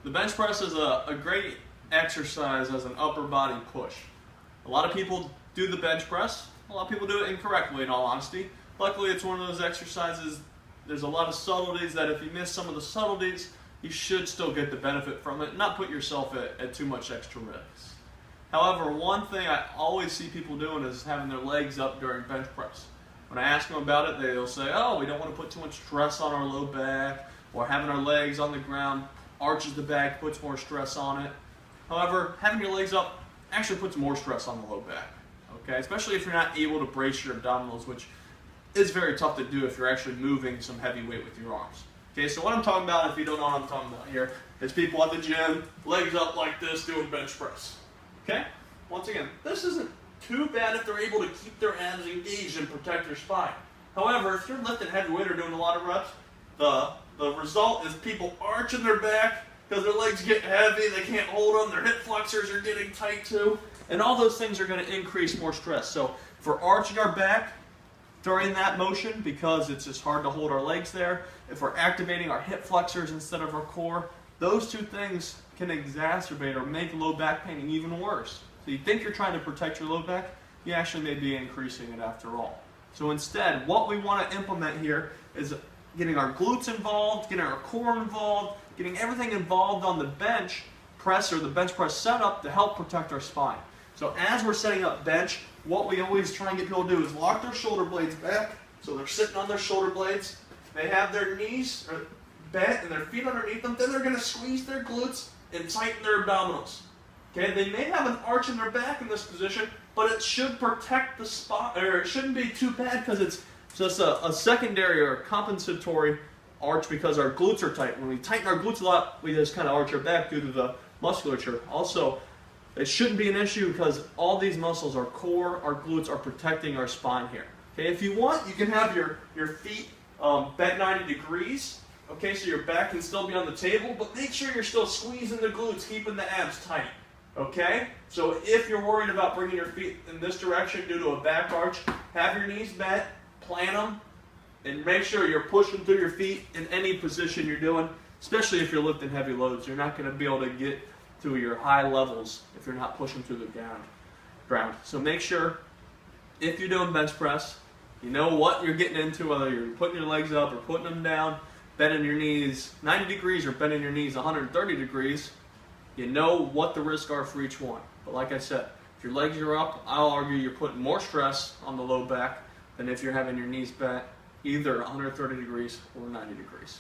The bench press is a great exercise as an upper body push. A lot of people do the bench press. A lot of people do it incorrectly, in all honesty. Luckily, it's one of those exercises, there's a lot of subtleties that if you miss some of the subtleties, you should still get the benefit from it and not put yourself at too much extra risk. However, one thing I always see people doing is having their legs up during bench press. When I ask them about it, they'll say, oh, we don't want to put too much stress on our low back, or having our legs on the ground arches the back, puts more stress on it. However, having your legs up actually puts more stress on the low back, okay? Especially if you're not able to brace your abdominals, which is very tough to do if you're actually moving some heavy weight with your arms. Okay, so what I'm talking about, if you don't know what I'm talking about here, is people at the gym, legs up like this, doing bench press. Okay? Once again, this isn't too bad if they're able to keep their abs engaged and protect their spine. However, if you're lifting heavy weight or doing a lot of reps, the result is people arching their back because their legs get heavy, they can't hold them, their hip flexors are getting tight too, and all those things are going to increase more stress. So if we're arching our back during that motion because it's just hard to hold our legs there, if we're activating our hip flexors instead of our core, those two things can exacerbate or make low back pain even worse. So you think you're trying to protect your low back, you actually may be increasing it after all. So instead, what we want to implement here is getting our glutes involved, getting our core involved, getting everything involved on the bench press or the bench press setup to help protect our spine. So as we're setting up bench, what we always try and get people to do is lock their shoulder blades back. So they're sitting on their shoulder blades. They have their knees bent and their feet underneath them. Then they're going to squeeze their glutes and tighten their abdominals. Okay, they may have an arch in their back in this position, but it should protect the spot, or it shouldn't be too bad because it's just a secondary or compensatory arch because our glutes are tight. When we tighten our glutes a lot, we just kind of arch our back due to the musculature. Also, it shouldn't be an issue because all these muscles, our core, our glutes, are protecting our spine here. Okay, if you want, you can have your feet bent 90 degrees. Okay, so your back can still be on the table, but make sure you're still squeezing the glutes, keeping the abs tight. Okay, so if you're worried about bringing your feet in this direction due to a back arch, have your knees bent, plant them, and make sure you're pushing through your feet in any position you're doing, especially if you're lifting heavy loads. You're not going to be able to get to your high levels if you're not pushing through the ground. So make sure, if you're doing bench press, you know what you're getting into, whether you're putting your legs up or putting them down, bending your knees 90 degrees or bending your knees 130 degrees. You know what the risks are for each one. But like I said, if your legs are up, I'll argue you're putting more stress on the low back than if you're having your knees bent either 130 degrees or 90 degrees.